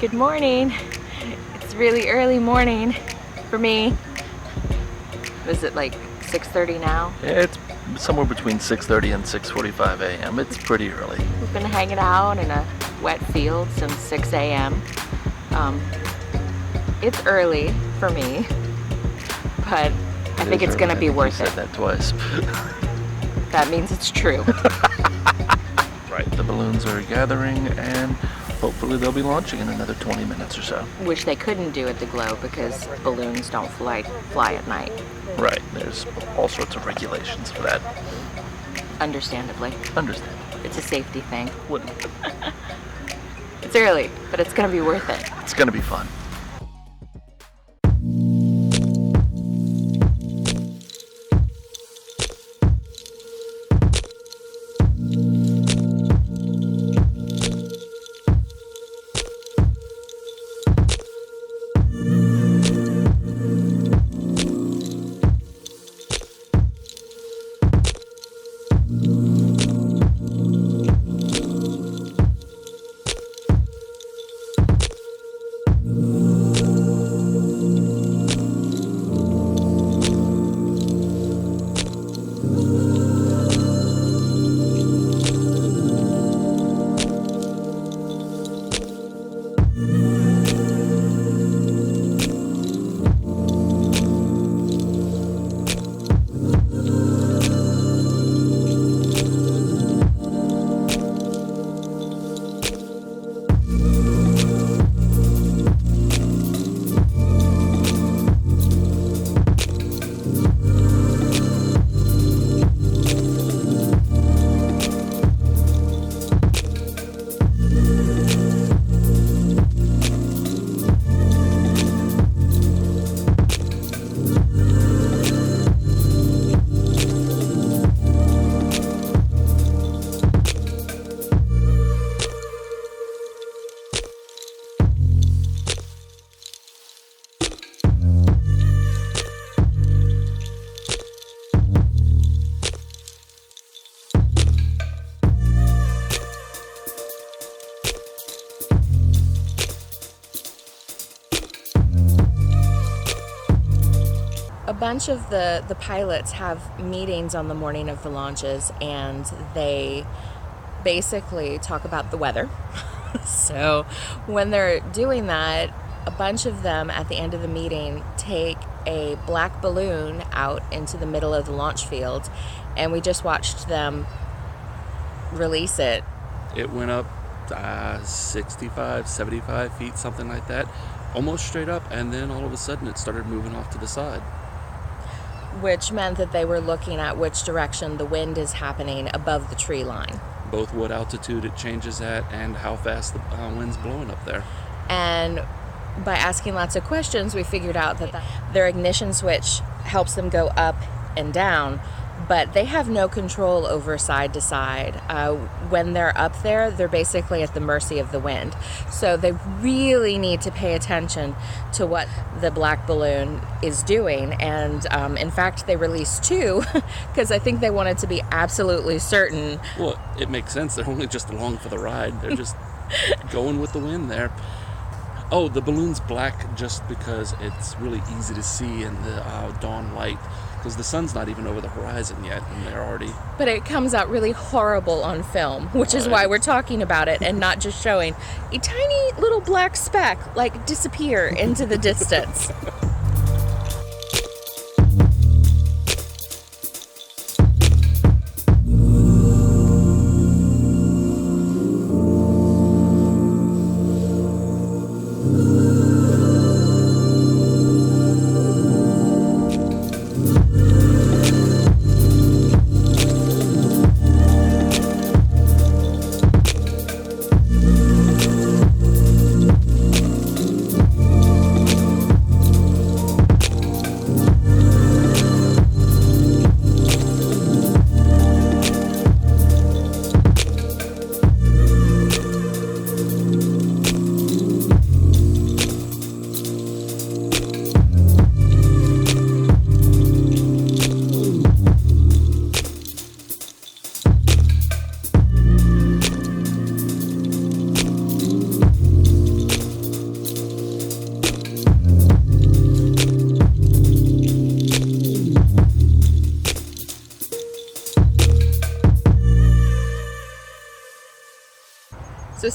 Good morning. It's really early morning for me. Is it like 6:30 now? Yeah, it's somewhere between 6:30 and 6:45 a.m. It's pretty early. We've been hanging out in a wet field since 6 a.m. It's early for me, but I think it's gonna be worth it. You said that twice. That means it's true. Right, the balloons are gathering and hopefully they'll be launching in another 20 minutes or so. Which they couldn't do at the Globe because balloons don't fly at night. Right, there's all sorts of regulations for that. Understandably. Understandably. It's a safety thing. Wouldn't. It's early, but it's gonna be worth it. It's gonna be fun. A bunch of the pilots have meetings on the morning of the launches, and they basically talk about the weather. So when they're doing that, a bunch of them at the end of the meeting take a black balloon out into the middle of the launch field, and we just watched them release it. It went up 65, 75 feet, something like that, almost straight up, and then all of a sudden it started moving off to the side. Which meant that they were looking at which direction the wind is happening above the tree line. Both what altitude it changes at and how fast the wind's blowing up there. And by asking lots of questions, we figured out that their ignition switch helps them go up and down, but they have no control over side to side. When they're up there, they're basically at the mercy of the wind. So they really need to pay attention to what the black balloon is doing. And in fact, they released two because I think they wanted to be absolutely certain. Well, it makes sense. They're only just along for the ride. They're just going with the wind there. Oh, the balloon's black just because it's really easy to see in the dawn light, because the sun's not even over the horizon yet, and they're already... But it comes out really horrible on film, which is why we're talking about it and not just showing a tiny little black speck, like, disappear into the distance.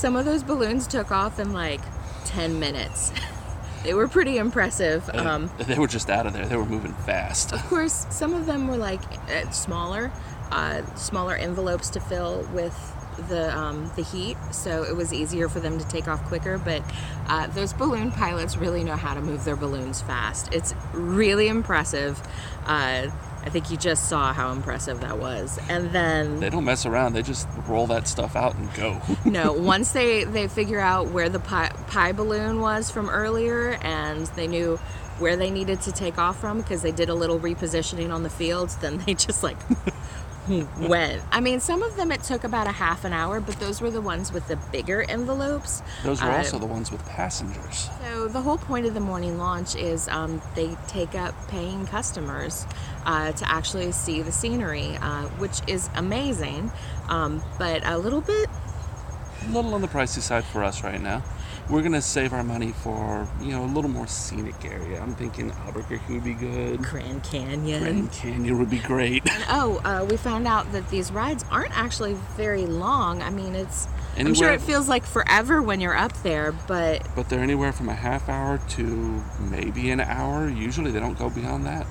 some of those balloons took off in like 10 minutes. They were pretty impressive. They were just out of there. They were moving fast. Of course, some of them were like smaller envelopes to fill with the heat, so it was easier for them to take off quicker. But those balloon pilots really know how to move their balloons fast. It's really impressive. I think you just saw how impressive that was. And then They don't mess around. They just roll that stuff out and go. no, once they figure out where the pie balloon was from earlier, and they knew where they needed to take off from because they did a little repositioning on the fields, then they just like went. I mean, some of them it took about a half an hour, but those were the ones with the bigger envelopes. Those were also the ones with passengers. So the whole point of the morning launch is they take up paying customers to actually see the scenery, which is amazing, but a little On the pricey side for us right now. We're going to save our money for, a little more scenic area. I'm thinking Albuquerque would be good. Grand Canyon. Grand Canyon would be great. And we found out that these rides aren't actually very long. I mean, I'm Anywhere, sure it feels like forever when you're up there, but they're anywhere from a half hour to maybe an hour. Usually they don't go beyond that.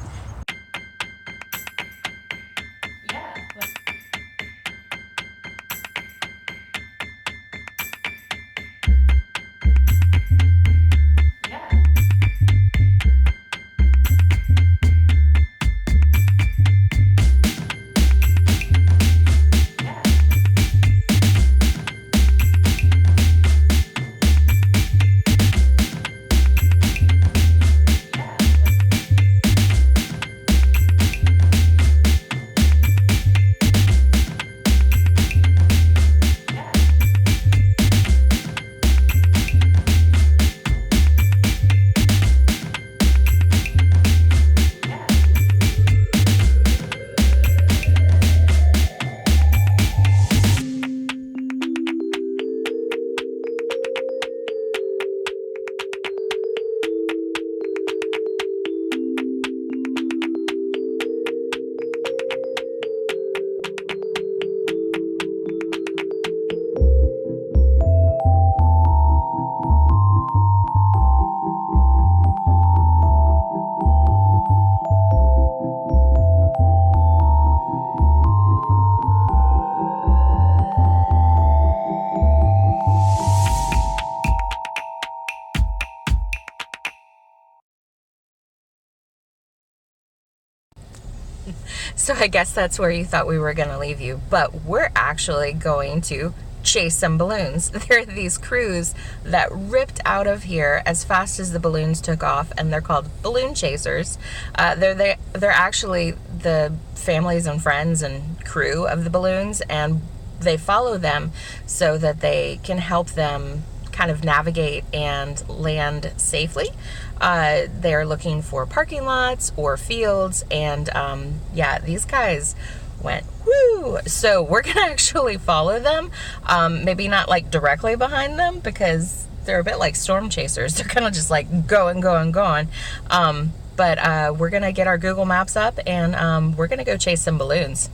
so I guess that's where you thought we were going to leave you, but we're actually going to chase some balloons. There are these crews that ripped out of here as fast as the balloons took off, and they're called balloon chasers. They're actually the families and friends and crew of the balloons, and they follow them so that they can help them kind of navigate and land safely. They're looking for parking lots or fields, and these guys went woo. So we're gonna actually follow them, maybe not like directly behind them because they're a bit like storm chasers. They're kind of just like going. But we're gonna get our Google Maps up, and we're gonna go chase some balloons.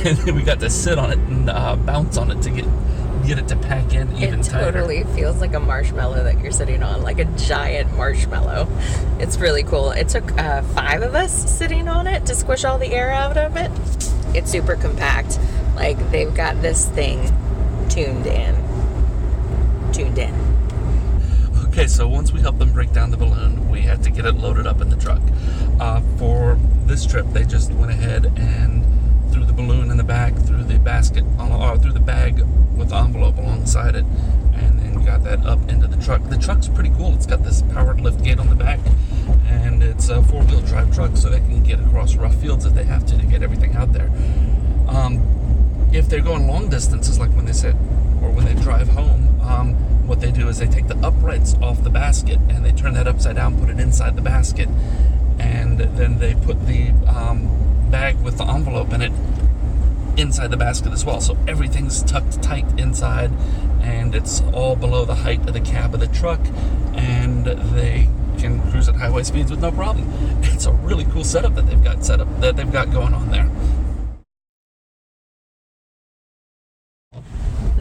and then we got to sit on it and bounce on it to get it to pack in even tighter. It totally feels like a marshmallow that you're sitting on, like a giant marshmallow. It's really cool. It took 5 of us sitting on it to squish all the air out of it. It's super compact. Like, they've got this thing tuned in. Okay, so once we helped them break down the balloon, we had to get it loaded up in the truck. For this trip, they just went ahead and threw the balloon in the back, threw the basket, threw the bag with the envelope alongside it, and then got that up into the truck. The truck's pretty cool. It's got this powered lift gate on the back, and it's a 4-wheel drive truck, so they can get across rough fields if they have to get everything out there. If they're going long distances, like when they said, or when they drive home, what they do is they take the uprights off the basket and they turn that upside down, put it inside the basket, and then they put the bag with the envelope in it inside the basket as well. So everything's tucked tight inside, and it's all below the height of the cab of the truck, and they can cruise at highway speeds with no problem. It's a really cool setup that they've got going on there.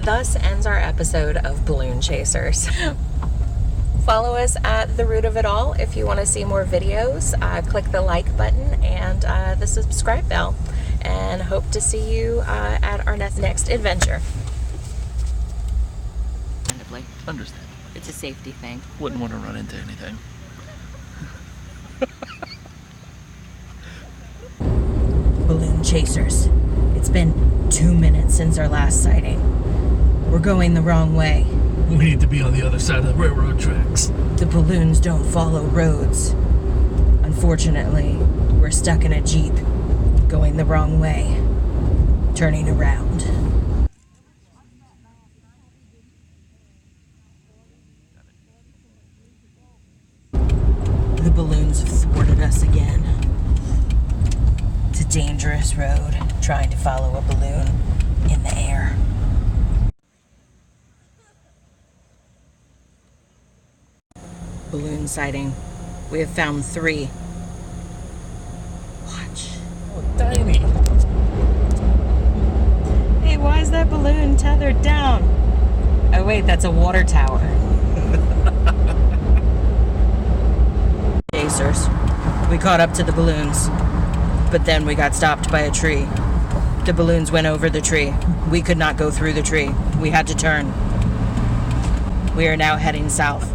Thus ends our episode of Balloon Chasers. Follow us at The Root of It All if you want to see more videos. Click the like button and the subscribe bell. And hope to see you at our next adventure. Understand. It's a safety thing. Wouldn't want to run into anything. Balloon Chasers. It's been 2 minutes since our last sighting. We're going the wrong way. We need to be on the other side of the railroad tracks. The balloons don't follow roads. Unfortunately, we're stuck in a Jeep, going the wrong way, turning around. The balloons have thwarted us again. It's a dangerous road, trying to follow a balloon in the air. Balloon sighting. We have found 3. Watch. Oh, tiny. Hey, why is that balloon tethered down? Oh wait, that's a water tower. Chasers. We caught up to the balloons, but then we got stopped by a tree. The balloons went over the tree. We could not go through the tree. We had to turn. We are now heading south.